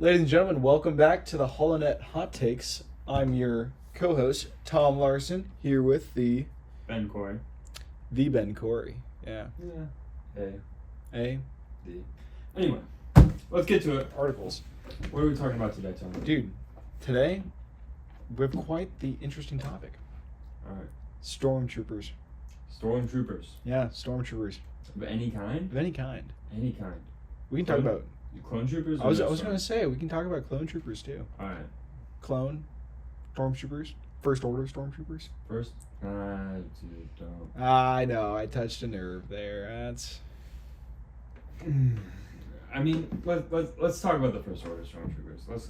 Ladies and gentlemen, welcome back to the HoloNet Hot Takes. I'm your co-host, Tom Larson, here with the Ben Corey. Ben Corey. Yeah. A. D. Anyway, let's get to it. Articles. What are we talking about today, Tom? Dude, today we have quite the interesting topic. Alright. Stormtroopers. Stormtroopers. Yeah, stormtroopers. Of any kind? Of any kind. Any kind. We can talk about... Clone troopers? I was going to say, we can talk about clone troopers too. Alright. Clone stormtroopers. First order stormtroopers. First? Dude, don't. I know, I touched a nerve there. That's... I mean, let's talk about the first order stormtroopers.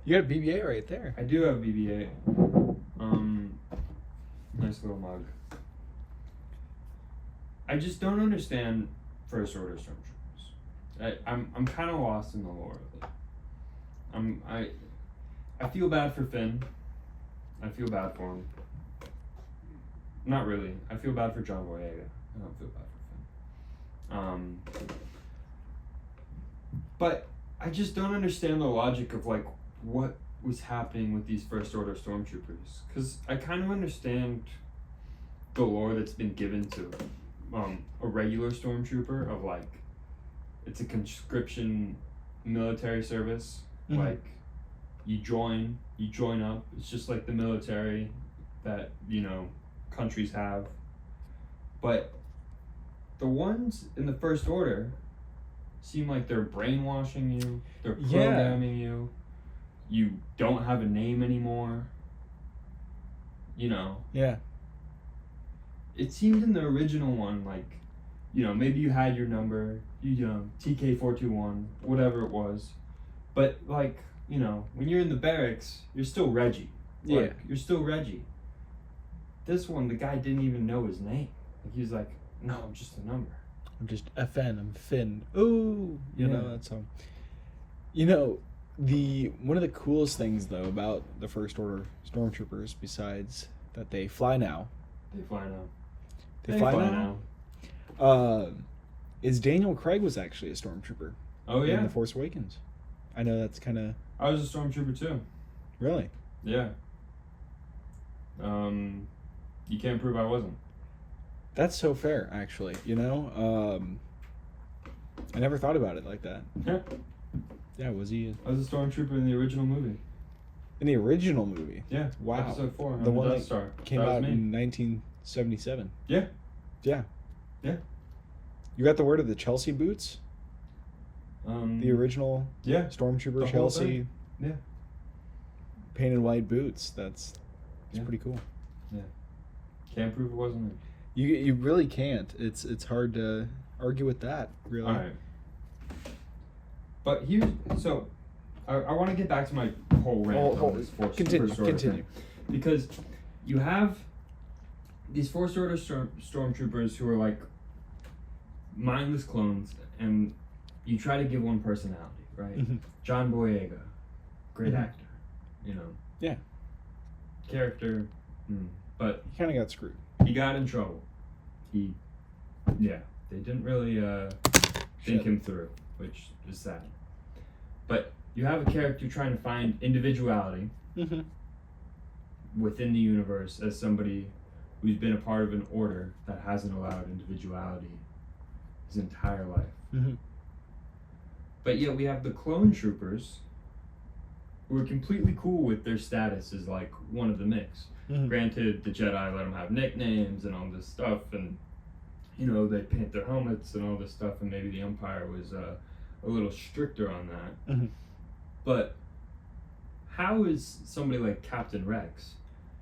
You got a BB-8 right there. I do have BB-8. Nice little mug. I just don't understand First Order Stormtroopers. I'm kind of lost in the lore of it. I feel bad for Finn. I feel bad for him. Not really. I feel bad for John Boyega. I don't feel bad for Finn. But I just don't understand the logic of like what was happening with these First Order Stormtroopers. Because I kind of understand the lore that's been given to a regular stormtrooper of like it's a conscription military service. Mm-hmm. Like you join up. It's just like the military that countries have. But the ones in the First Order seem like they're brainwashing you. They're programming you. You don't have a name anymore. Yeah. It seemed in the original one, like, maybe you had your number, TK421, whatever it was. But, like, when you're in the barracks, you're still Reggie. Like, you're still Reggie. This one, the guy didn't even know his name. Like, he was like, no, I'm just a number. I'm just FN, I'm Finn. Ooh! That's all. One of the coolest things, though, about the First Order Stormtroopers, besides that they fly now. They fly now. They fly now. Is Daniel Craig was actually a Stormtrooper. Oh, yeah? In The Force Awakens. I know that's kind of... I was a Stormtrooper, too. Really? Yeah. You can't prove I wasn't. That's so fair, actually. I never thought about it like that. Yeah. Yeah, was he... I was a Stormtrooper in the original movie. In the original movie? Yeah. Wow. Episode 4. The one Death that Star. came out in 1977. Yeah. Yeah. Yeah. You got the word of the Chelsea boots? The original Stormtrooper the Chelsea. Yeah. Painted white boots. That's pretty cool. Yeah. Can't prove it wasn't it. You really can't. It's hard to argue with that, really. All right. But I want to get back to my whole rant on this First Order thing. Because you have these First Order stormtroopers who are like mindless clones, and you try to give one personality, right? Mm-hmm. John Boyega, great actor, Yeah. Character, but He kind of got screwed. he got in trouble. They didn't really think him through, which is sad. But you have a character trying to find individuality within the universe as somebody who's been a part of an order that hasn't allowed individuality his entire life. But yet we have the clone troopers who are completely cool with their status as like one of the mix. Granted, the Jedi let them have nicknames and all this stuff, and they paint their helmets and all this stuff, and maybe the Empire was a little stricter on that. But how is somebody like Captain Rex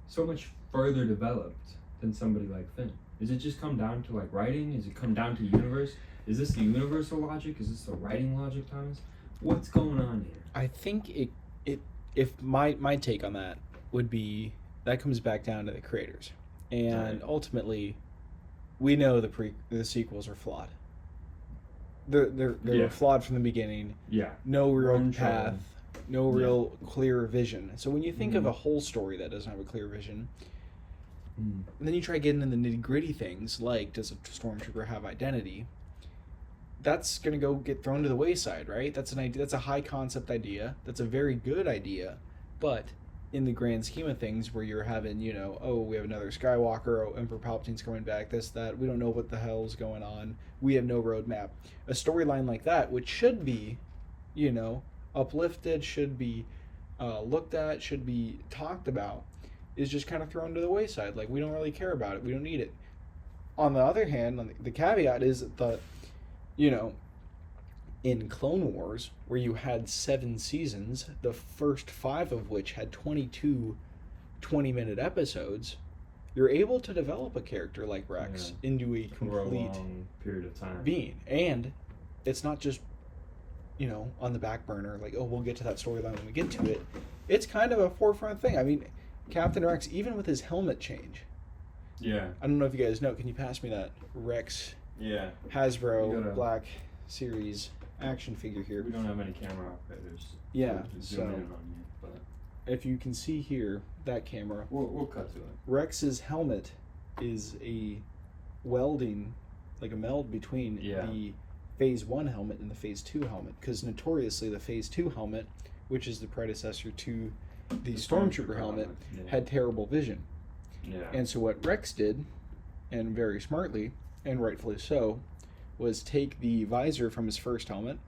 so much further developed than somebody like Finn? Does it just come down to like writing? Does it come down to universe? Is this the universal logic? Is this the writing logic, Thomas? What's going on here? I think if my take on that would be that comes back down to the creators, and ultimately, we know the sequels are flawed. They were flawed from the beginning. Yeah. No real path, no real clear vision. So when you think of a whole story that doesn't have a clear vision, and then you try getting in the nitty gritty things like, does a stormtrooper have identity? that's going to go get thrown to the wayside, right? That's an idea. That's a high concept idea. That's a very good idea, but in the grand scheme of things, where you're having, oh, we have another Skywalker, oh, Emperor Palpatine's coming back, this, that, we don't know what the hell's going on. We have no roadmap. A storyline like that, which should be, uplifted, should be looked at, should be talked about, is just kind of thrown to the wayside. Like, we don't really care about it. We don't need it. On the other hand, the caveat is that, in Clone Wars, where you had 7 seasons, the first 5 of which had 22 20-minute episodes, you're able to develop a character like Rex into a complete long period of time being. And it's not just, on the back burner, like, oh, we'll get to that storyline when we get to it. It's kind of a forefront thing. I mean, Captain Rex, even with his helmet change. Yeah. I don't know if you guys know. Can you pass me that Rex Hasbro Black Series action figure here? We don't have any camera operators. Yeah. Zoom in on you, but if you can see here, that camera. We'll cut to it. Rex's helmet is a welding, like a meld between the Phase 1 helmet and the Phase 2 helmet. Because notoriously, the Phase 2 helmet, which is the predecessor to the Stormtrooper helmet, had terrible vision. Yeah. And so what Rex did, and very smartly, and rightfully so, was take the visor from his first helmet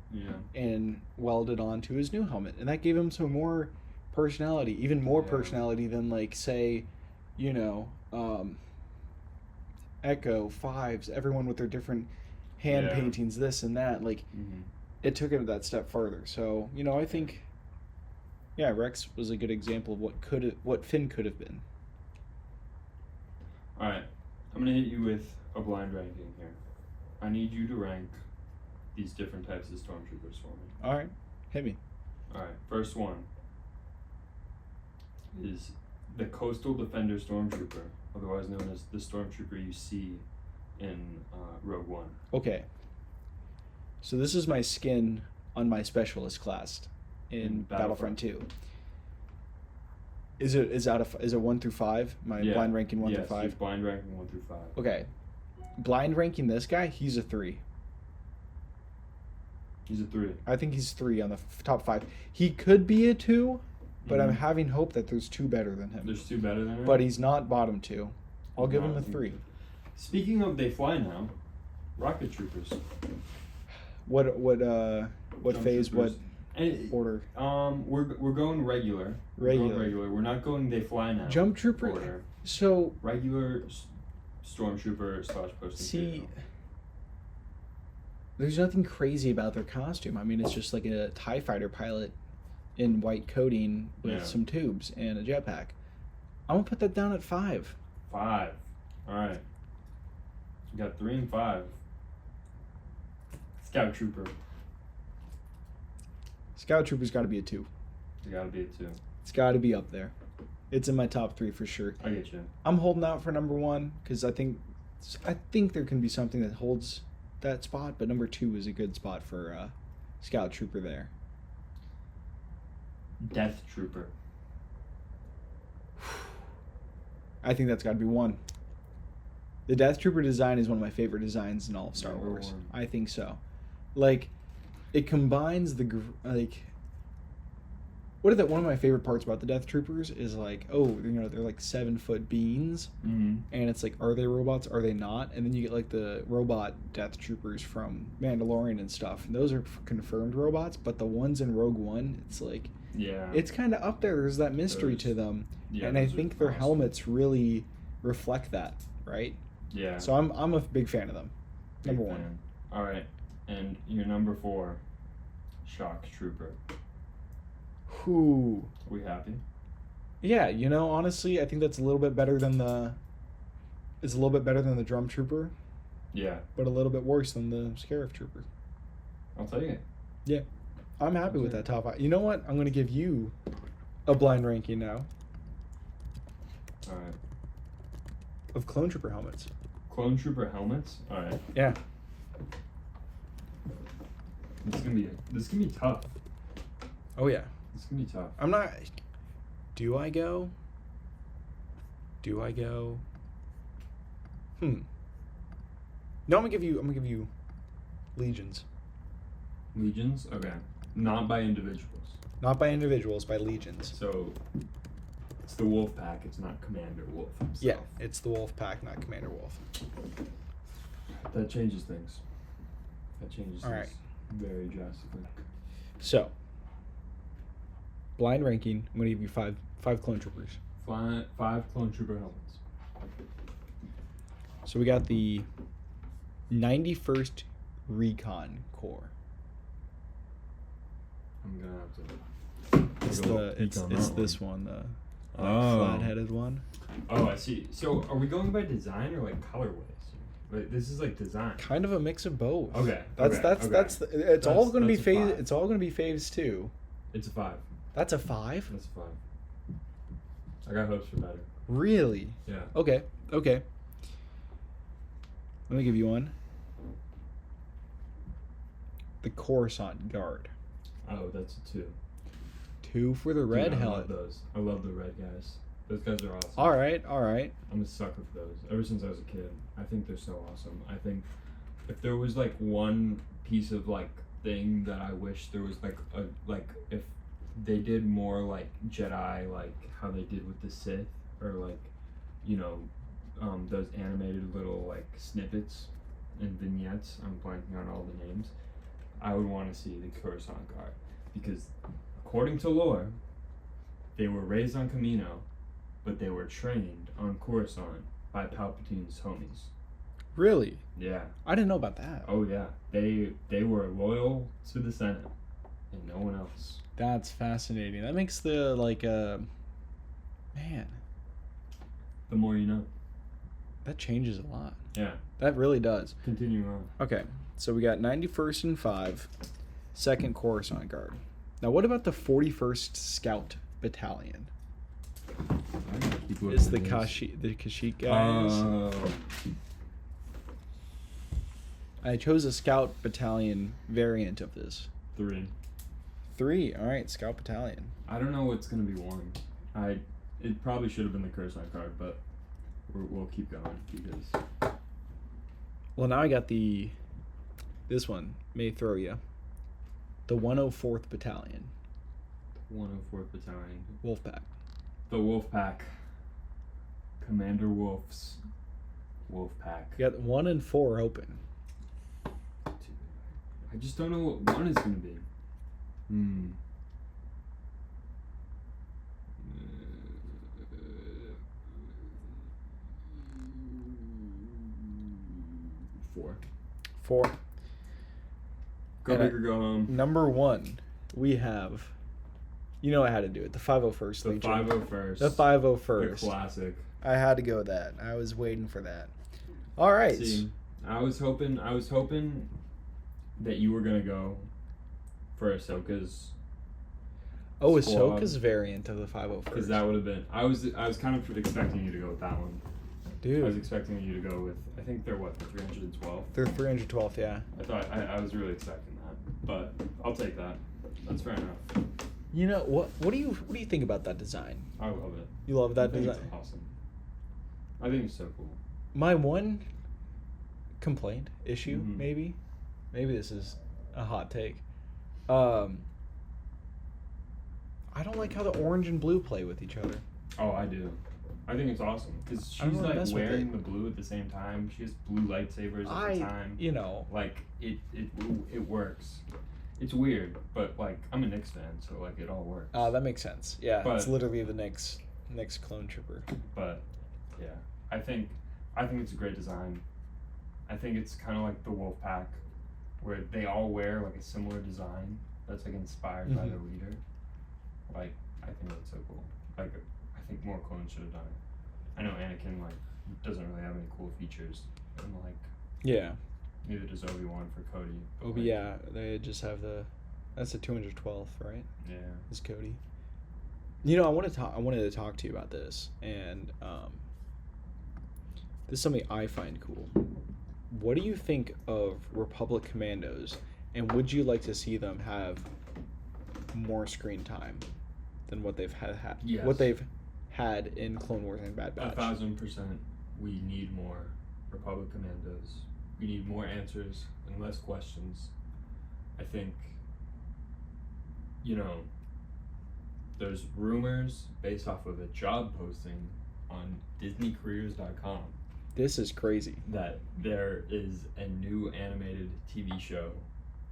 and weld it onto his new helmet. And that gave him some more personality, even more personality than, like, say, Echo, Fives, everyone with their different hand paintings, this and that. Like, it took him that step further. So, I think, Rex was a good example of what Finn could have been. All right, I'm gonna hit you with a blind ranking here. I need you to rank these different types of stormtroopers for me. All right, hit me. All right, first one is the Coastal Defender Stormtrooper, otherwise known as the Stormtrooper you see in Rogue One. Okay. So this is my skin on my specialist class in Battlefront 2. Is it 1 through 5? My blind ranking 1 through 5? Yes, blind ranking 1 through 5. Okay. Blind ranking this guy, he's a 3. He's a 3. I think he's 3 on the top 5. He could be a 2, but I'm having hope that there's 2 better than him. There's 2 better than him? But he's not bottom 2. I'll give him a 3. Speaking of they fly now, rocket troopers. What phase? What order? We're going regular. We're not going they fly now. Jump trooper. Order. So regular stormtrooper / posting. See, there's nothing crazy about their costume. I mean, it's just like a TIE fighter pilot in white coating with some tubes and a jetpack. I'm gonna put that down at 5. 5. All right. You got 3 and 5. Scout Trooper. Scout Trooper's got to be a 2. It's got to be a 2. It's got to be up there. It's in my top 3 for sure. I get you. I'm holding out for number 1 because I think there can be something that holds that spot, but number 2 is a good spot for Scout Trooper there. Death Trooper. I think that's got to be 1. The Death Trooper design is one of my favorite designs in all of Star Number Wars. 1. I think so. Like, it combines one of my favorite parts about the Death Troopers is like, they're like 7-foot beings, and it's like, are they robots? Are they not? And then you get like the robot Death Troopers from Mandalorian and stuff, and those are confirmed robots. But the ones in Rogue One, it's like, it's kind of up there. There's that mystery to them, and I think their helmets really reflect that, right? Yeah. So I'm a big fan of them. Number 1. All right, and your number 4, Shock Trooper. Who? Are we happy? Yeah, honestly, I think that's a little bit better than the Drum Trooper. Yeah. But a little bit worse than the Scarif Trooper. I'll tell you. Yeah. I'm happy with that top 5. You know what? I'm going to give you a blind ranking now. All right. Of Clone Trooper helmets. Clone Trooper helmets? All right. Yeah. This is gonna be tough. Oh yeah. It's gonna be tough. I'm not. Do I go? No, I'm gonna give you Legions. Legions? Okay. Not by individuals. Not by individuals, by legions. So it's the Wolf Pack, it's not Commander Wolf himself. Yeah, it's the Wolf Pack, not Commander Wolf. That changes things. That changes All things right. very drastically. So, blind ranking, I'm going to give you five clone troopers. 5 clone trooper helmets. So we got the 91st Recon Corps. I'm gonna have to. It's this one, the flat-headed one. Oh, I see. So, are we going by design or like colorways? Like, this is like design. Kind of a mix of both. Okay. It's all going to be that's a phase. 5. It's all going to be phase 2. It's a 5. That's a 5. That's a 5. I got hopes for better. Really? Yeah. Okay. Let me give you one. The Coruscant Guard. Oh, that's a 2. 2 for the red Dude, helmet. I love those. I love the red guys. Those guys are awesome. All right. I'm a sucker for those. Ever since I was a kid, I think they're so awesome. I think if there was like one piece of like thing that I wish there was like if they did more like Jedi, like how they did with the Sith, or like, you know, those animated little like snippets and vignettes. I'm blanking on all the names. I would want to see the Coruscant Guard because, according to lore, they were raised on Kamino, but they were trained on Coruscant by Palpatine's homies. Really? Yeah. I didn't know about that. Oh yeah. They were loyal to the Senate and no one else. That's fascinating. That makes the man. The more you know. That changes a lot. Yeah. That really does. Continuing on. Okay, so we got 91st and 5, 2nd Coruscant Guard. Now, what about the 41st Scout Battalion? It's the Kashyyyk guys. Oh. I chose a Scout Battalion variant of this. 3. All right, Scout Battalion. I don't know what's gonna be 1. It probably should have been the Coruscant Guard, but we'll keep going because. Well, now I got this one may throw you. The 104th Battalion. 104th Battalion. Wolfpack. The Wolf Pack. Commander Wolf's Wolf Pack. You got 1 and 4 open. I just don't know what 1 is gonna be. 4. 4. Go big or go home. Number 1, we have. You know I had to do it. The 501st The Legion. 501st. The 501st. The classic. I had to go with that. I was waiting for that. All right. See, I was hoping that you were gonna go for Ahsoka's. Oh, squad, Ahsoka's variant of the 501st. because that would have been. I was kind of expecting you to go with that one. Dude. I was expecting you to go with. I think they're what, the 312. They're 312th, yeah. I was really expecting that, but I'll take that. That's fair enough. You know what? What do you think about that design? I love it. You love that I think design? It's awesome. I think it's so cool. My one complaint, issue, Mhm. maybe this is a hot take. I don't like how the orange and blue play with each other. Oh, I do. I think it's awesome because I don't she's wanna like mess with wearing it. the blue at the same time. She has blue lightsabers at the time. You know, Like it works. It's weird, but like I'm a Knicks fan, so like it all works. that makes sense. Yeah, But- it's literally the next clone trooper. But yeah, I think it's a great design. I think it's kind of like the Wolf Pack, where they all wear like a similar design that's like inspired by Mhm. their leader. Like I think that's so cool. Like I think more clones should have done it. I know Anakin like doesn't really have any cool features, and like Yeah. neither does Obi-Wan for Cody. But, Obi, like, yeah, they just have that's the 212th, right? Yeah. Is Cody. You know, I wanted to talk to you about this, and this is something I find cool. What do you think of Republic Commandos, and would you like to see them have more screen time than what they've had? Yes. What they've had in Clone Wars and Bad Batch? 1,000%. We need more Republic Commandos. we need more answers and less questions. I think, there's rumors based off of a job posting on DisneyCareers.com This is crazy. that there is a new animated TV show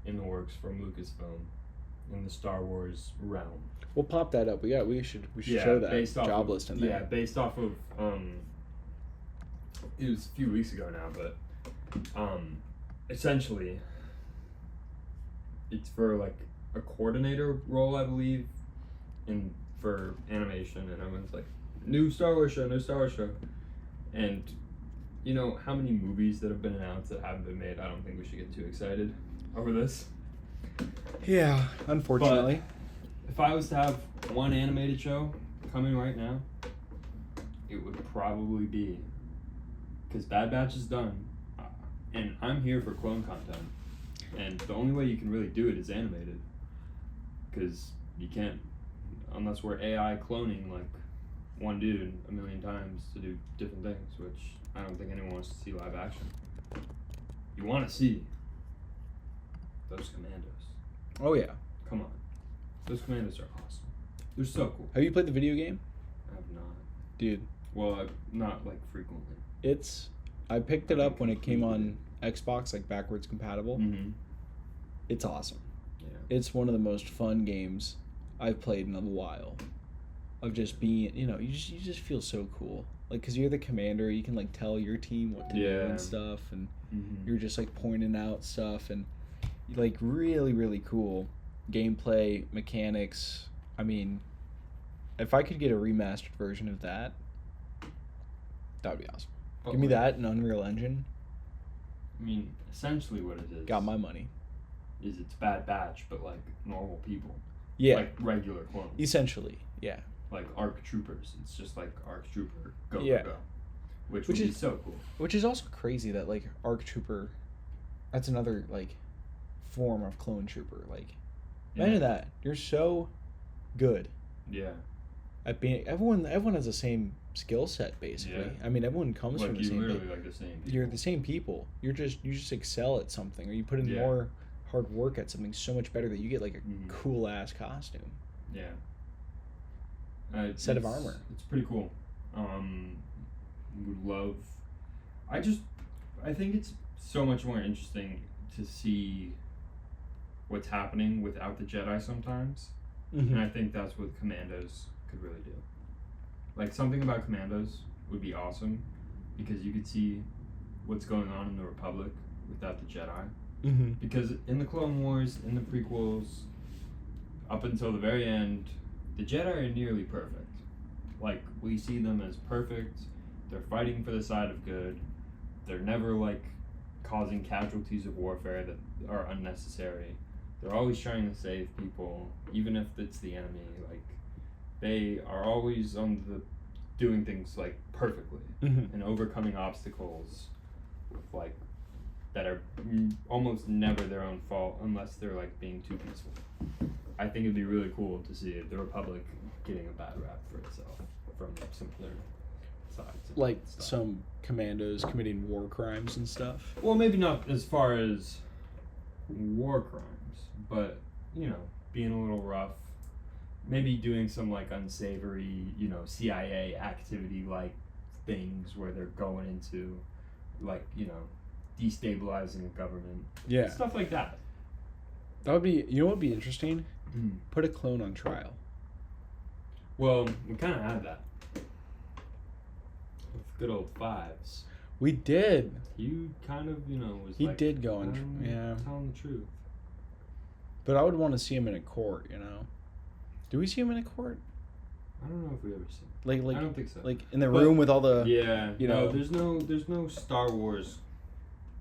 in the works from Lucasfilm in the Star Wars realm. We'll pop that up. We should show that based off job of, list in there. Yeah, based off of it was a few weeks ago now, but essentially it's for like a coordinator role, I believe, for animation, and everyone's like, new Star Wars show, and how many movies that have been announced that haven't been made. I don't think we should get too excited over this. Yeah, unfortunately. But if I was to have one animated show coming right now, it would probably be, because Bad Batch is done, and I'm here for clone content, and the only way you can really do it is animated, because you can't, unless we're AI cloning like one dude a million times to do different things, which I don't think anyone wants to see live action. You want to see those commandos. Oh yeah. Come on. Those commandos are awesome. They're so cool. Have you played the video game? I have not. Dude. Well, not like frequently. I picked it up when it came on Xbox, like backwards compatible. Mm-hmm. It's awesome. Yeah. It's one of the most fun games I've played in a while. Of just being, you just feel so cool. Like, because you're the commander, you can like tell your team what to do and stuff, and you're just like pointing out stuff, and like really, really cool gameplay mechanics. I mean, if I could get a remastered version of that, that would be awesome. Give me that in Unreal Engine. I mean, essentially what it is. Got my money. Is it's Bad Batch, but like normal people. Yeah. Like regular clones. Essentially, yeah. Like ARC Troopers. It's just like ARC Trooper, go. Which would be so cool. Which is also crazy that like ARC Trooper, that's another like form of clone trooper. Like, imagine that. You're so good. Yeah. At being everyone has the same skill set basically. Yeah. I mean, everyone comes from the same literally like the same people. You're the same people. You just excel at something, or you put in more hard work at something so much better that you get like a cool ass costume. Yeah. Set of armor. It's pretty cool. Would love. I think it's so much more interesting to see what's happening without the Jedi sometimes, and I think that's what Commandos could really do. Like, something about Commandos would be awesome, because you could see what's going on in the Republic without the Jedi. Because in the Clone Wars, in the prequels, up until the very end, the Jedi are nearly perfect. Like, we see them as perfect. They're fighting for the side of good. They're never, like, causing casualties of warfare that are unnecessary. They're always trying to save people, even if it's the enemy. Like, they are always doing things, like, perfectly. And overcoming obstacles, like, that are almost never their own fault unless they're, like, being too peaceful. I think it'd be really cool to see the Republic getting a bad rap for itself from some of their sides. Like some commandos committing war crimes and stuff. Well, maybe not as far as war crimes, but, being a little rough. Maybe doing some, like, unsavory, CIA activity-like things where they're going into, like, destabilizing a government. Yeah. Stuff like that. That would be, what would be interesting? Put a clone on trial. Well, we kind of had that. With good old Fives. We did. You kind of, was he like... did go on, telling the truth. But I would want to see him in a court, Do we see him in a court? I don't know if we ever seen him. Like, I don't think so. Like, in the room with all the... Yeah. No, there's no Star Wars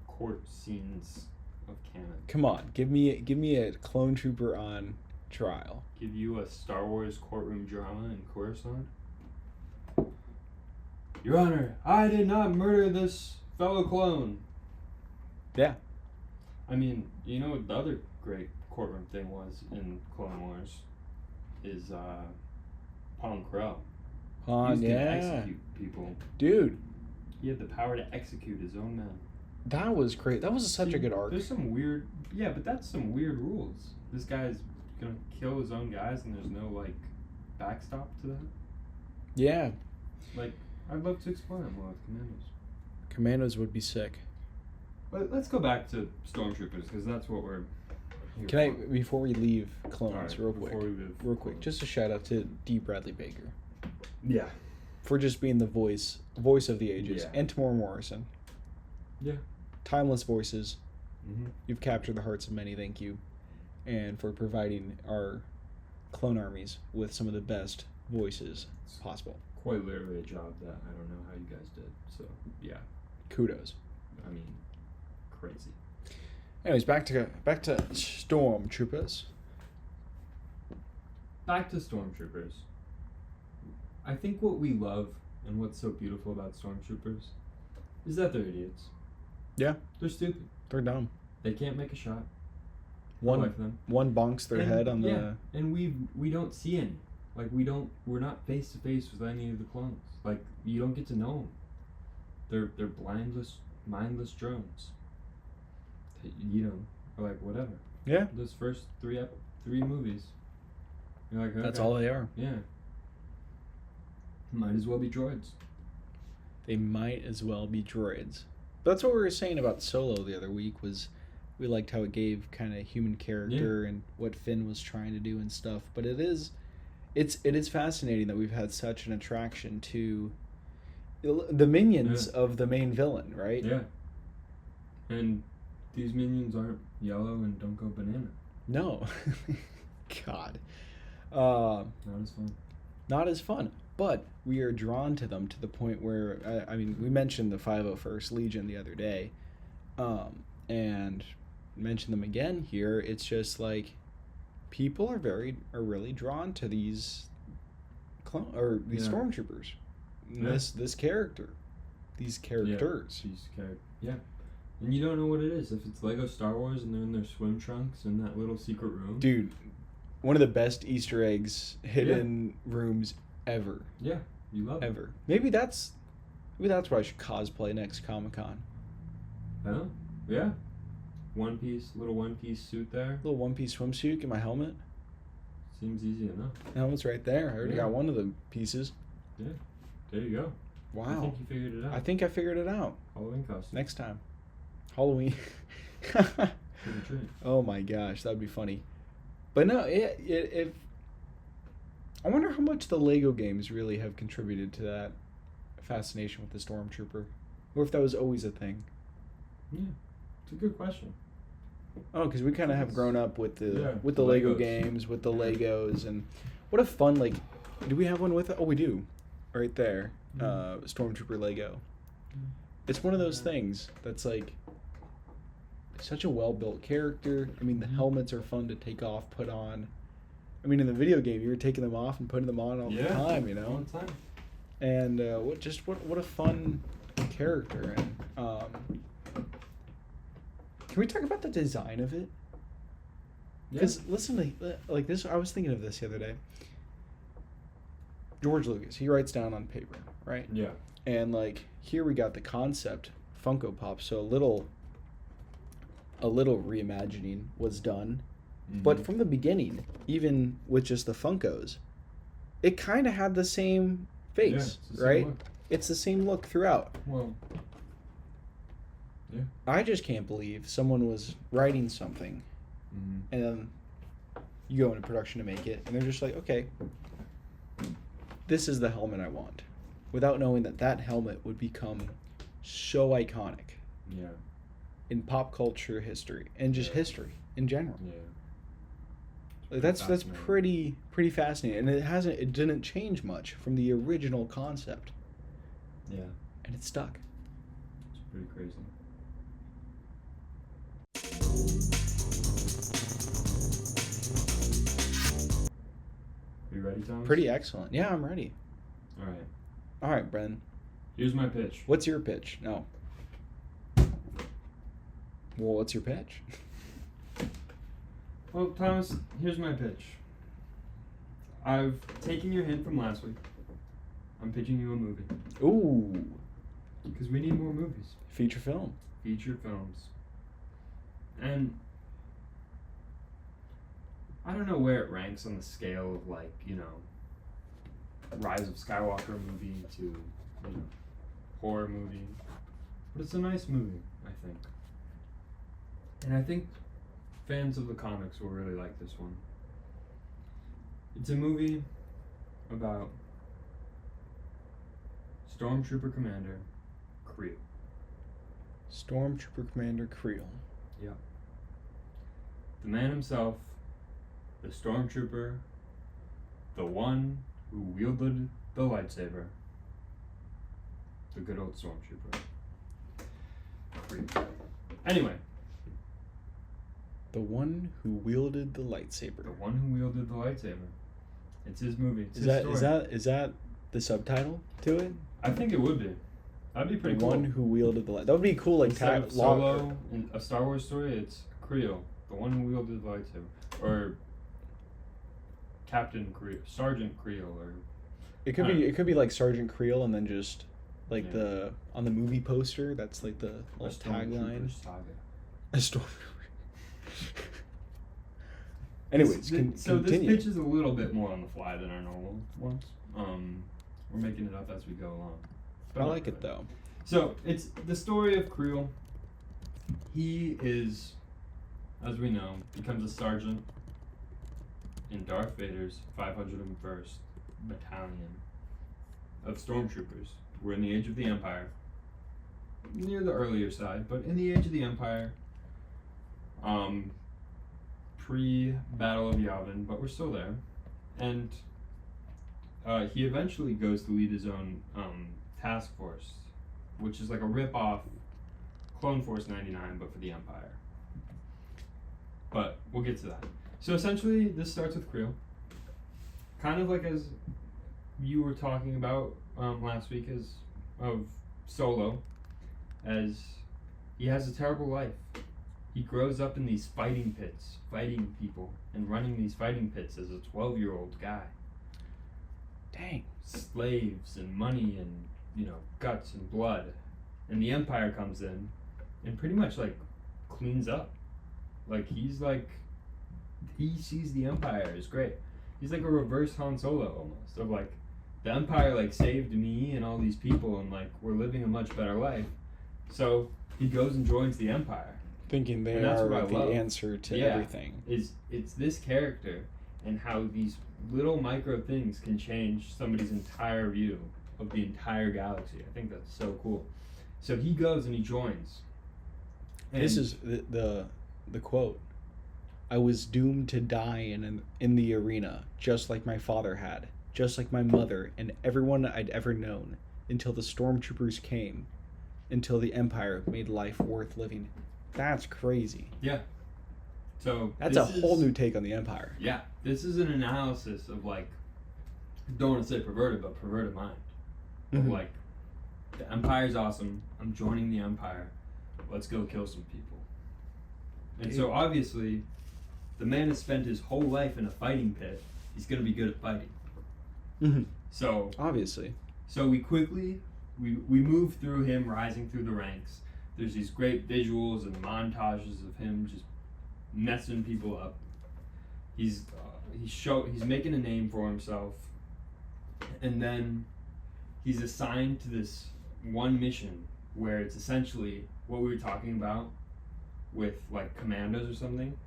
court scenes of canon. Come on, give me a clone trooper on trial. Give you a Star Wars courtroom drama in Coruscant? Your Honor, I did not murder this fellow clone. Yeah. I mean, you know what the other great courtroom thing was in Clone Wars? Is Pong Krell. Han, He used to execute people. Dude. He had the power to execute his own men. That was great. That was such a good arc. There's some weird, yeah, but that's some weird rules. This guy's gonna kill his own guys, and there's no like backstop to that. Yeah. Like, I'd love to explore that more with Commandos. Commandos would be sick. But let's go back to Stormtroopers, because that's what we're here Can I, for. before we leave Clones, Alright, real quick, before we leave real quick, Clones. just a shout out to D. Bradley Baker Yeah. for just being the voice of the ages, Yeah. and Tamora Morrison. Yeah. Timeless voices. Mm-hmm. You've captured the hearts of many. Thank you, and for providing our clone armies with some of the best voices possible. Quite literally a job that I don't know how you guys did. So, yeah. Kudos. I mean, crazy. Anyways, back to Stormtroopers. Back to Stormtroopers. I think what we love and what's so beautiful about Stormtroopers is that they're idiots. Yeah. They're stupid. They're dumb. They can't make a shot. One I like them. one bonks their head on the. Yeah, and we don't see any. Like we're not face to face with any of the clones. Like you don't get to know them. They're mindless drones. You know, or like whatever. Yeah. Those first three movies. You're like, okay, That's all they are. Yeah. Might as well be droids. They might as well be droids. That's what we were saying about Solo the other week. Was we liked how it gave kind of human character and what Finn was trying to do and stuff. But it is fascinating that we've had such an attraction to the minions of the main villain, right? Yeah. And these minions aren't yellow and don't go banana. No. God. Not as fun. Not as fun. But we are drawn to them to the point where, I mean, we mentioned the 501st Legion the other day, and mentioned them again here. It's just like people are really drawn to these stormtroopers. Yeah. This character. These characters. Yeah. And you don't know what it is. If it's Lego Star Wars and they're in their swim trunks in that little secret room. Dude, one of the best Easter eggs, hidden rooms ever. Yeah, you love it. Ever. Maybe that's what I should cosplay next Comic-Con. Huh? Yeah. Little one piece suit there. Little one-piece swimsuit, get my helmet. Seems easy enough. The helmet's right there. I already got one of the pieces. Yeah. There you go. Wow. I think you figured it out. I think I figured it out. Halloween costume. Next time. Halloween. Trick or treat. Oh my gosh, that'd be funny. But no, if I wonder how much the Lego games really have contributed to that fascination with the Stormtrooper, or if that was always a thing. Yeah, it's a good question. Oh, because we kind of have grown up with the the Lego Legos. games, with the Legos, and what a fun Do we have one with it? Oh, we do, right there. Stormtrooper Lego. It's one of those things that's like such a well-built character. I mean, the helmets are fun to take off, put on. I mean, in the video game, you were taking them off and putting them on all the time, you know. All the time. And what a fun character. And can we talk about the design of it? Because listen to like this. I was thinking of this the other day. George Lucas, he writes down on paper, right? Yeah. And like here we got the concept Funko Pop, so a little reimagining was done. But from the beginning, even with just the Funkos, it kind of had the same face, right? It's the same look throughout. Well, yeah. I just can't believe someone was writing something, and then you go into production to make it, and they're just like, okay, this is the helmet I want, without knowing that helmet would become so iconic. Yeah. In pop culture history and just history in general. Yeah. Like, that's pretty fascinating, and it didn't change much from the original concept. Yeah. And it stuck. It's pretty crazy. You ready, Thomas? Pretty excellent. Yeah, I'm ready. All right, Bren. Here's my pitch. What's your pitch? No. Well, what's your pitch? Well, Thomas, here's my pitch. I've taken your hint from last week. I'm pitching you a movie. Ooh. Because we need more movies. Feature film. Feature films. And I don't know where it ranks on the scale of, like, you know, Rise of Skywalker movie to, you know, horror movie. But it's a nice movie, I think. And I think fans of the comics will really like this one. It's a movie about Stormtrooper Commander KREEL. Stormtrooper Commander KREEL. Yeah. The man himself, the Stormtrooper, the one who wielded the lightsaber, the good old Stormtrooper. KREEL. Anyway. The one who wielded the lightsaber. The one who wielded the lightsaber. It's his movie. It's his story. Is that the subtitle to it? I think it would be. That'd be pretty cool. The one who wielded the lightsaber. That would be cool, like Instead of Solo in a Star Wars story, it's KREEL, the one who wielded the lightsaber, or Captain KREEL, Sergeant KREEL, or it could be like Sergeant KREEL, and then just like the on the movie poster. That's like the little tagline. A Stormtrooper. Anyways, so continue. this pitch is a little bit more on the fly than our normal ones. We're making it up as we go along. But I like it though. So it's the story of KREEL. He is, as we know, becomes a sergeant in Darth Vader's 501st Battalion of Stormtroopers. We're in the Age of the Empire, near the earlier side, but in the Age of the Empire. Pre-Battle of Yavin, but we're still there. And he eventually goes to lead his own task force, which is like a rip-off Clone Force 99, but for the Empire. But we'll get to that. So essentially, this starts with KREEL. Kind of like as you were talking about last week of Solo, as he has a terrible life. He grows up in these fighting pits, fighting people, and running these fighting pits as a 12-year-old guy. Dang. Slaves and money and, you know, guts and blood. And the Empire comes in and pretty much, like, cleans up. Like, he sees the Empire as great. He's like a reverse Han Solo almost, of like, the Empire, like, saved me and all these people, and, like, we're living a much better life. So he goes and joins the Empire. Thinking they are the answer to everything. It's this character and how these little micro things can change somebody's entire view of the entire galaxy. I think that's so cool. So he goes and he joins. And this is the quote. I was doomed to die in the arena, just like my father had, just like my mother and everyone I'd ever known, until the Stormtroopers came, until the Empire made life worth living. That's crazy. Yeah. So that's a whole new take on the Empire. Yeah. This is an analysis of, like, don't want to say perverted, but perverted mind. Of like, the Empire's awesome. I'm joining the Empire. Let's go kill some people. And so obviously, the man has spent his whole life in a fighting pit. He's going to be good at fighting. So obviously. So we quickly we move through him rising through the ranks. There's these great visuals and montages of him just messing people up. He's making a name for himself, and then he's assigned to this one mission where it's essentially what we were talking about with, like, commandos or something.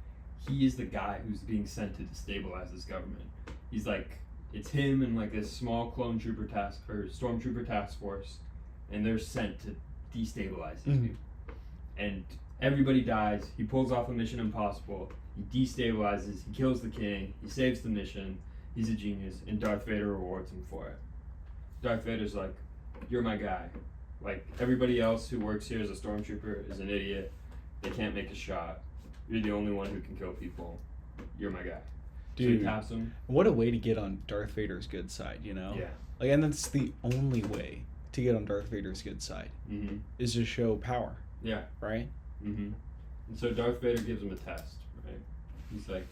He is the guy who's being sent to destabilize this government. He's like, it's him and like this small Stormtrooper task force, and they're sent to destabilize these people. And everybody dies. He pulls off a mission impossible. He destabilizes. He kills the king. He saves the mission. He's a genius, and Darth Vader rewards him for it. Darth Vader's like, you're my guy. Like, everybody else who works here as a Stormtrooper is an idiot. They can't make a shot. You're the only one who can kill people. You're my guy. Dude, so he taps him. What a way to get on Darth Vader's good side, you know? Yeah. Like, and that's the only way to get on Darth Vader's good side, is to show power. Yeah. Right? And so Darth Vader gives him a test, right? He's like,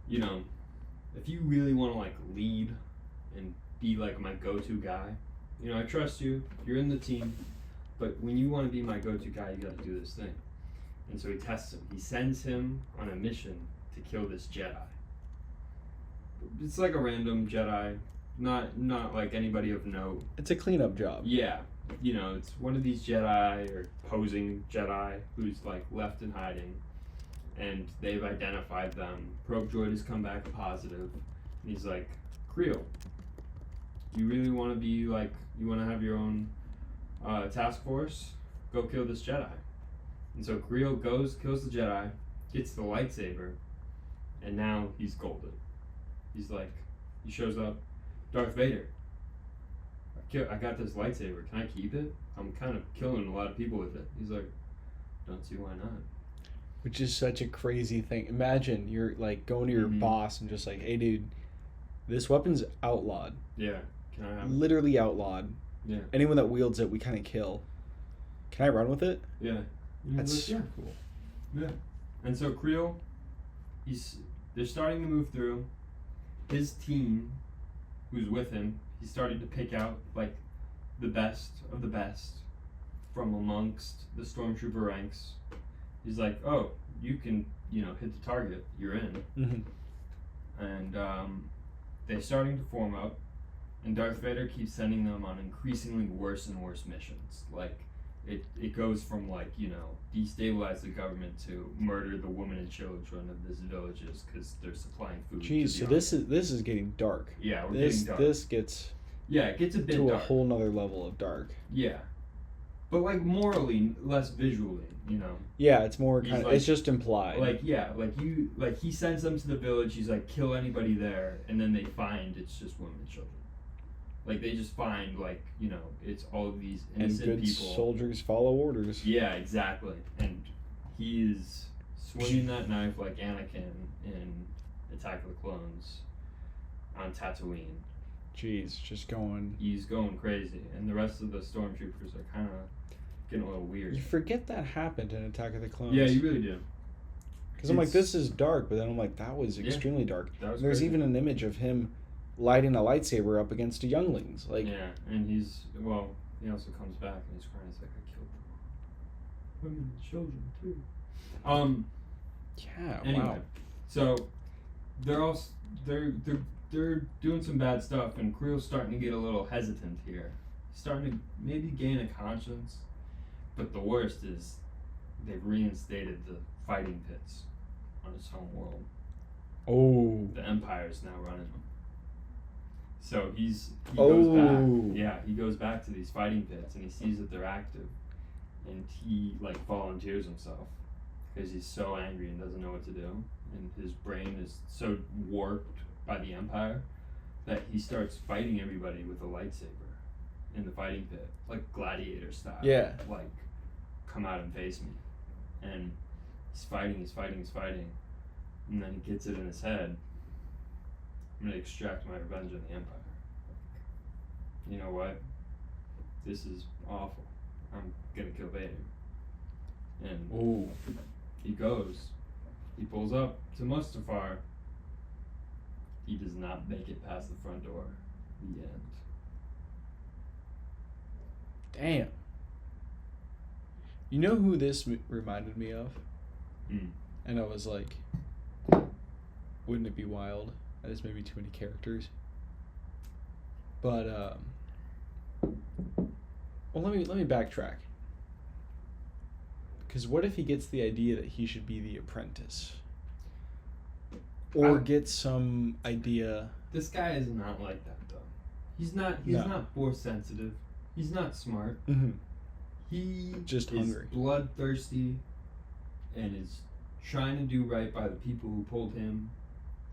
you know, if you really want to, like, lead and be, like, my go-to guy, you know, I trust you. You're in the team. but when you want to be my go-to guy, you got to do this thing. And so he tests him. He sends him on a mission to kill this Jedi. It's like a random Jedi, not like anybody of note. It's a cleanup job. Yeah, you know, it's one of these Jedi or posing Jedi who's like left in hiding, and they've identified them. Probe droid has come back positive, and he's like, KREEL, do you really want to be like, you want to have your own task force? Go kill this Jedi. And so KREEL goes, kills the Jedi, gets the lightsaber, and now he's golden. He's like, he shows up, Darth Vader, I got this lightsaber, can I keep it? I'm kind of killing a lot of people with it. He's like, don't see why not. Which is such a crazy thing. Imagine you're like going to your boss and just like, hey dude, this weapon's outlawed. Yeah, can I have it? Literally outlawed. Yeah. Anyone that wields it, we kind of kill. Can I run with it? Yeah. That's like, cool. Yeah. And so KREEL, they're starting to move through. His team, who's with him, he's starting to pick out like the best of the best from amongst the Stormtrooper ranks. He's like, oh, you can, you know, hit the target, you're in. Mm-hmm. And they're starting to form up, and Darth Vader keeps sending them on increasingly worse and worse missions. Like, it goes from like, you know, destabilize the government to murder the women and children of these villages because they're supplying food. Jeez, so this is getting dark. Yeah, getting dark. This gets it gets a bit to dark. a whole nother level of dark. Yeah, but like morally, less visually, you know. Yeah, it's more kind of like, it's just implied. Like he sends them to the village. He's like, kill anybody there, and then they find it's just women and children. Like, they just find, like, you know, it's all of these innocent and good people. soldiers follow orders. Yeah, exactly. And he's swinging that knife like Anakin in Attack of the Clones on Tatooine. Jeez, just going... He's going crazy. And the rest of the Stormtroopers are kind of getting a little weird. You forget that happened in Attack of the Clones. Yeah, you really do. Because I'm like, this is dark, but then I'm like, that was extremely dark. There's crazy. Even an image of him lighting a lightsaber up against a younglings. Like, yeah, and he also comes back and he's crying. He's like, I killed women and children too. Yeah. Anyway, wow. so they're doing some bad stuff, and KREEL's starting to get a little hesitant here. Starting to maybe gain a conscience, but the worst is they've reinstated the fighting pits on his home world. Oh. The Empire's now running them. So he goes back. Yeah, he goes back to these fighting pits and he sees that they're active, and he like volunteers himself because he's so angry and doesn't know what to do, and his brain is so warped by the Empire that he starts fighting everybody with a lightsaber in the fighting pit, like gladiator style. Yeah. Like, come out and face me, and he's fighting, and then he gets it in his head. I'm gonna extract my revenge on the Empire. You know what? This is awful. I'm gonna kill Vader. And he pulls up to Mustafar. He does not make it past the front door. The end. Damn. You know who this reminded me of? And I was like, wouldn't it be wild? There's maybe too many characters. But well, let me backtrack. Because what if he gets the idea that he should be the apprentice, or gets some idea? This guy is not like that though. He's not force sensitive. He's not smart. Mm-hmm. He just is hungry, bloodthirsty, and is trying to do right by the people who pulled him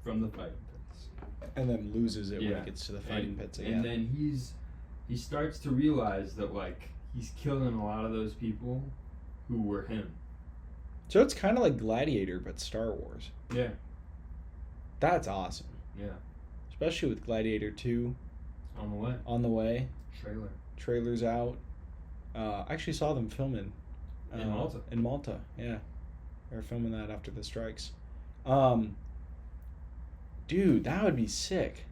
from the fighting pits. And then loses it when he gets to the fighting pits again. And then he starts to realize that like he's killing a lot of those people who were him. So it's kind of like Gladiator, but Star Wars. Yeah. That's awesome. Yeah. Especially with Gladiator 2. On the way. Trailer's out. I actually saw them filming. In Malta, yeah. They were filming that after the strikes. Dude, that would be sick.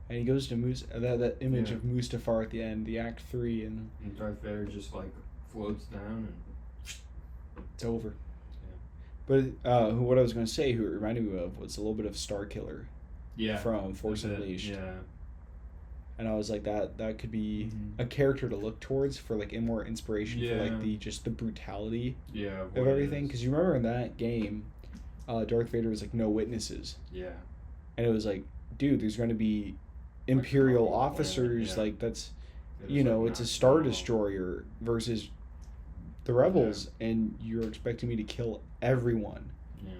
And he goes to that image of Mustafar at the end, the Act 3, and Darth Vader just like floats down and it's over. Yeah. But what I was going to say, who it reminded me of, was a little bit of Starkiller. Yeah. From Force Unleashed. Yeah. And I was like, that could be a character to look towards for like more inspiration for like the brutality of everything. Because you remember in that game, Darth Vader was like no witnesses. Yeah. And it was like, dude, there's going to be Imperial officers. Like that's, it's a Star Destroyer versus the Rebels, and you're expecting me to kill everyone. Yeah.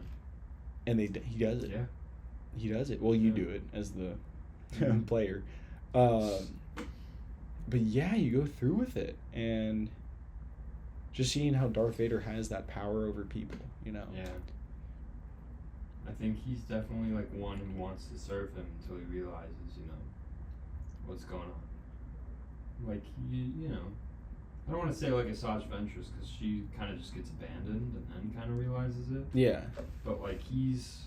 And he does it. Yeah. He does it. Well, you do it as the player. But yeah, you go through with it, and just seeing how Darth Vader has that power over people, Yeah. I think he's definitely like one who wants to serve him until he realizes, what's going on. Like, I don't want to say like Asajj Ventress, because she kind of just gets abandoned and then kind of realizes it. Yeah. But like, he's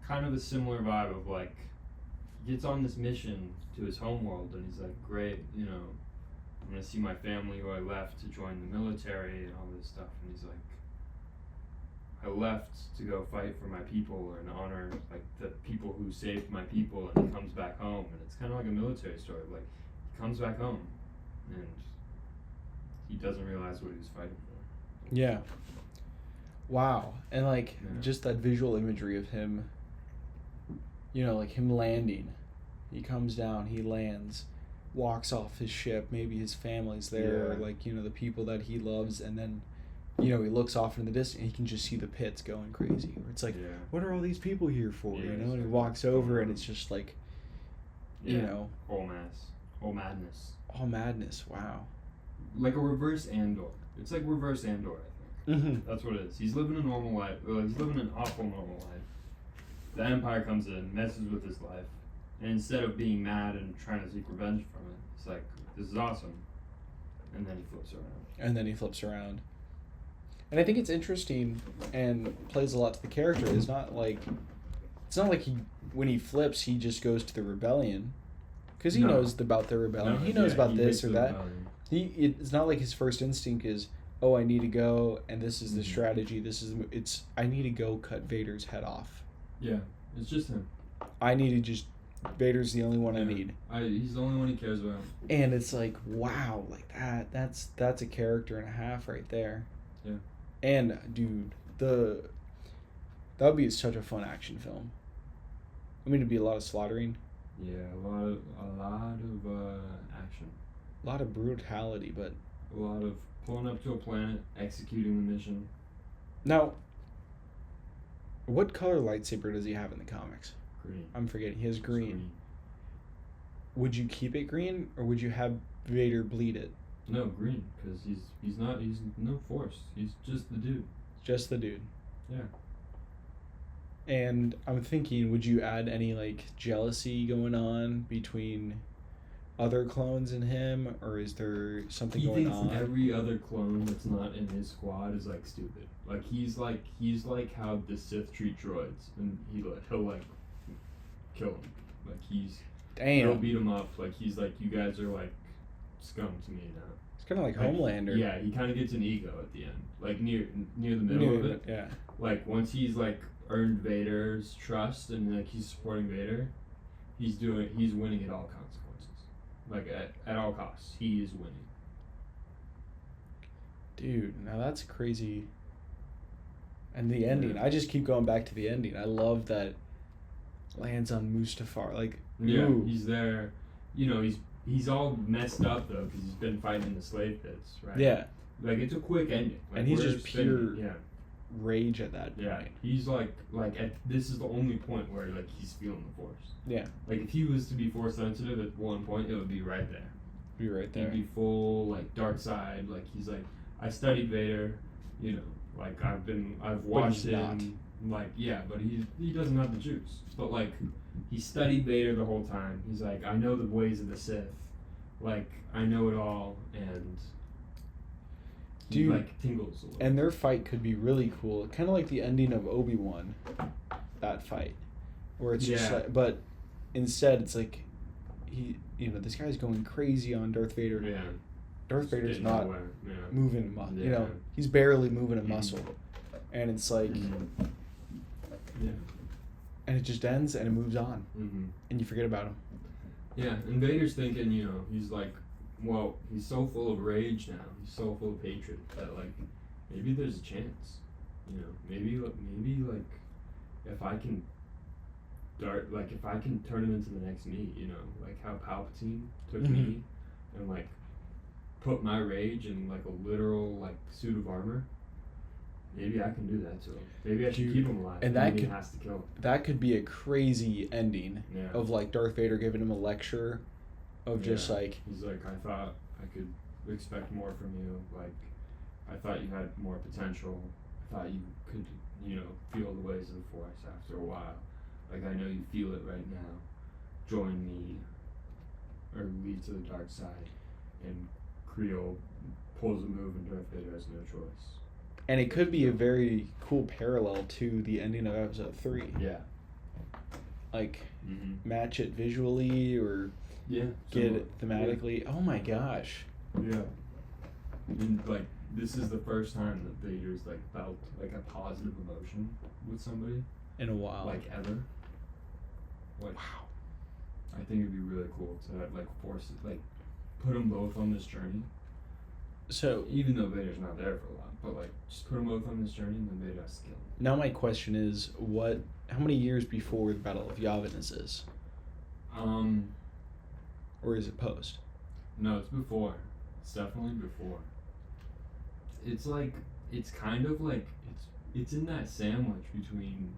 kind of a similar vibe of like, he gets on this mission to his homeworld, and he's like, great, I'm gonna see my family who I left to join the military and all this stuff, and he's like, I left to go fight for my people and honor like the people who saved my people, and he comes back home, and it's kind of like a military story. Like, he comes back home, and he doesn't realize what he was fighting for. Yeah. Wow. And like just that visual imagery of him, like him landing. He comes down, he lands, walks off his ship, maybe his family's there, or like, the people that he loves, and then he looks off in the distance and he can just see the pits going crazy. It's like, what are all these people here for? And he walks over and it's just like, whole madness. All madness. Wow. Like a reverse Andor. It's like reverse Andor, I think. Mm-hmm. That's what it is. He's living a normal life. Well, he's living an awful normal life. The Empire comes in, messes with his life, and instead of being mad and trying to seek revenge from it, it's like, this is awesome. And then he flips around. And I think it's interesting and plays a lot to the character. It's not like he, when he flips, he just goes to the rebellion, because he knows about the rebellion. He knows about this or that. It's not like his first instinct is, oh, I need to go, and this is the strategy. I need to go cut Vader's head off. Yeah, it's just him. Vader's the only one I need. He's the only one he cares about. And it's like, wow, like that's a character and a half right there. Yeah. And dude, that would be such a fun action film. It'd be a lot of slaughtering. Yeah, a lot of action. A lot of brutality, but a lot of pulling up to a planet, executing the mission. Now, what color lightsaber does he have in the comics? Green. I'm forgetting. He has green. Would you keep it green, or would you have Vader bleed it? No, green, because he's no force. He's just the dude. Just the dude. Yeah. And I'm thinking, would you add any like jealousy going on between other clones and him, or is there something going on? He thinks every other clone that's not in his squad is like stupid. Like he's like how the Sith treat droids, and he'll like kill him. Like he'll beat him up. Like he's like, you guys are like scum to me now. It's kind of like Homelander. Yeah, he kind of gets an ego at the end, like near the middle of it. Yeah. Like once he's like earned Vader's trust and like he's supporting Vader, he's winning at all consequences. Like at all costs, he is winning. Dude, now that's crazy. And the ending, I just keep going back to the ending. I love that lands on Mustafar. Like, ooh. He's there. He's all messed up though because he's been fighting in the slave pits, right? Yeah. Like it's a quick ending. Like, and he's just pure rage at that point. Yeah. He's this is the only point where like he's feeling the Force. Yeah. Like if he was to be Force sensitive at one point, it would be right there. Be right there. He'd be full like dark side. Like he's like, I studied Vader. Like I've watched him. Like but he doesn't have the juice. But like he studied Vader the whole time. He's like, I know the ways of the Sith. Like I know it all, and he like tingles a little. And their fight could be really cool, kind of like the ending of Obi-Wan. That fight, where it's just like, but instead it's like this guy's going crazy on Darth Vader. Yeah. Darth Vader's getting not nowhere. Yeah. moving, Yeah. you know, he's barely moving a muscle, and it's like, Yeah. and it just ends and it moves on, Mm-hmm. and you forget about him. Yeah, and Vader's thinking, you know, he's like, well, he's so full of rage now, he's so full of hatred that like, maybe there's a chance, you know, maybe like, if I can if I can turn him into the next me, you know, like how Palpatine took me and like put my rage in like a literal like suit of armor. Maybe I can do that to him. Maybe I should keep him alive. And that maybe could he has to kill him. That could be a crazy ending of like Darth Vader giving him a lecture of just like, he's like, I thought I could expect more from you. Like, I thought you had more potential. I thought you could, you know, feel the ways of the Force after a while. Like, I know you feel it right now. Join me, or lead to the dark side. And KREEL pulls a move, and Darth Vader has no choice. and it could be a very cool parallel to the ending of Episode 3. Yeah. Like, match it visually or get it thematically. Oh my gosh. Yeah. And like, this is the first time that Vader's like felt like a positive emotion with somebody In a while. like ever. Like, wow. I think it'd be really cool to like force it, like put them both on this journey. So Even though Vader's not there for a lot, but like just put them both on this journey and then Vader has to kill him. now my question is, how many years before the Battle of Yavin is this? Or is it post? No, it's before. It's definitely before. It's like, it's kind of like, it's in that sandwich between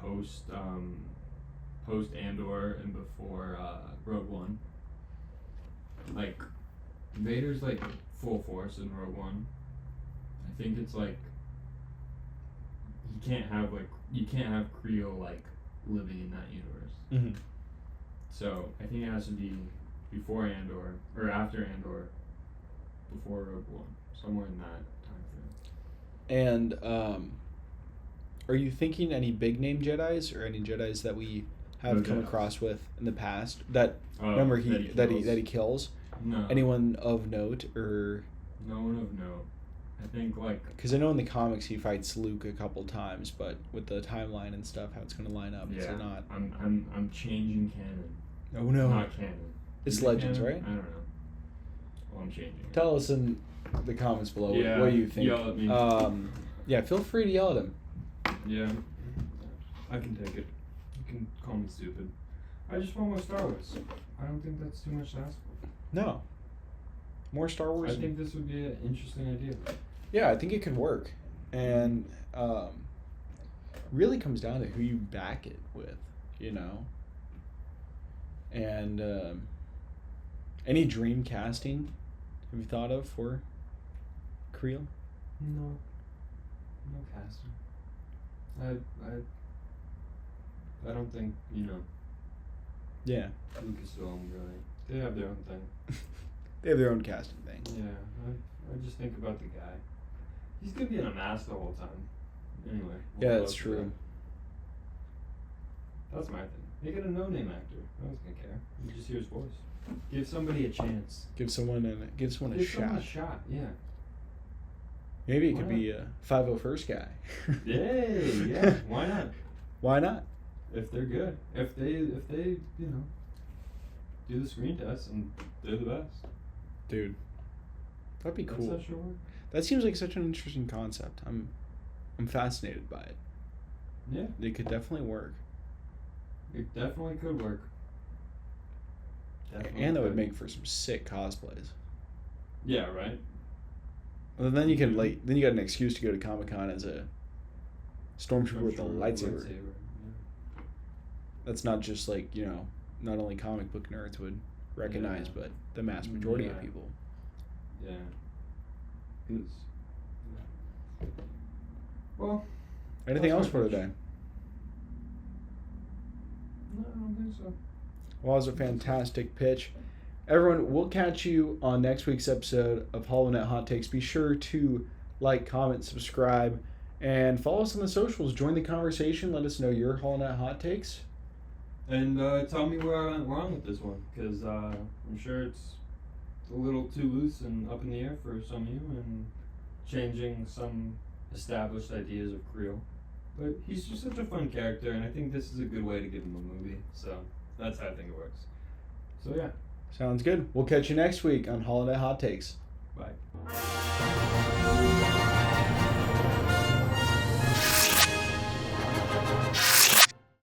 post Andor and before Rogue One. Like, Vader's like full force in Rogue One. I think it's like, you can't have KREEL like living in that universe. Mm-hmm. So I think it has to be before Andor or after Andor, before Rogue One, somewhere in that time frame. And are you thinking any big name Jedis or any Jedis that we have come across with in the past that remember that he kills? No. Anyone of note or? No one of note. I think like. Because I know in the comics he fights Luke a couple times, but with the timeline and stuff, how it's going to line up, it's not. I'm changing canon. Oh no. Not canon. It's Legends, canon? right? I don't know. Well, I'm changing it. Tell us in the comments below what you think. Yell at me. Yeah, feel free to yell at him. Yeah. I can take it. You can call me stupid. I just want more Star Wars. I don't think that's too much to ask for. No. More Star Wars. I think this would be an interesting idea. Yeah, I think it could work. And really comes down to who you back it with, you know? And any dream casting have you thought of for KREEL? No casting. I don't think, you know, Yeah. Lucasfilm really. They have their own thing. They have their own casting thing. Yeah, I just think about the guy. He's gonna be in a mask the whole time. Anyway. Yeah, that's true. That's my thing. Make it a no-name actor. No one's gonna care. You just hear his voice. Give somebody a chance. Give someone a Give shot. someone a shot. Yeah. Maybe it Why could not? be a 501st guy. Yay! Yeah. Why not? Why not? If they're good. If they you know do the screen test and they're the best. Dude. That'd be cool. That should work. That seems like such an interesting concept. I'm fascinated by it. Yeah. It could definitely work. It definitely could work. Definitely And that would could. make for some sick cosplays. Yeah, right? Well, then you can then you got an excuse to go to Comic-Con as a Stormtrooper with a lightsaber. Yeah. That's not just like, you know, not only comic book nerds would recognize, Yeah. but the mass majority of Yeah. people. Yeah. 'Cause, yeah. Well, Anything That's else my for pitch. today? No, I don't think so. Well, it was a fantastic pitch. Everyone, we'll catch you on next week's episode of HoloNet Hot Takes. Be sure to like, comment, subscribe, and follow us on the socials. Join the conversation. Let us know your HoloNet Hot Takes. And tell me where I went wrong with this one, because I'm sure it's a little too loose and up in the air for some of you, and changing some established ideas of KREEL. But he's just such a fun character, and I think this is a good way to give him a movie. So that's how I think it works. So yeah. Sounds good. We'll catch you next week on Holiday Hot Takes. Bye.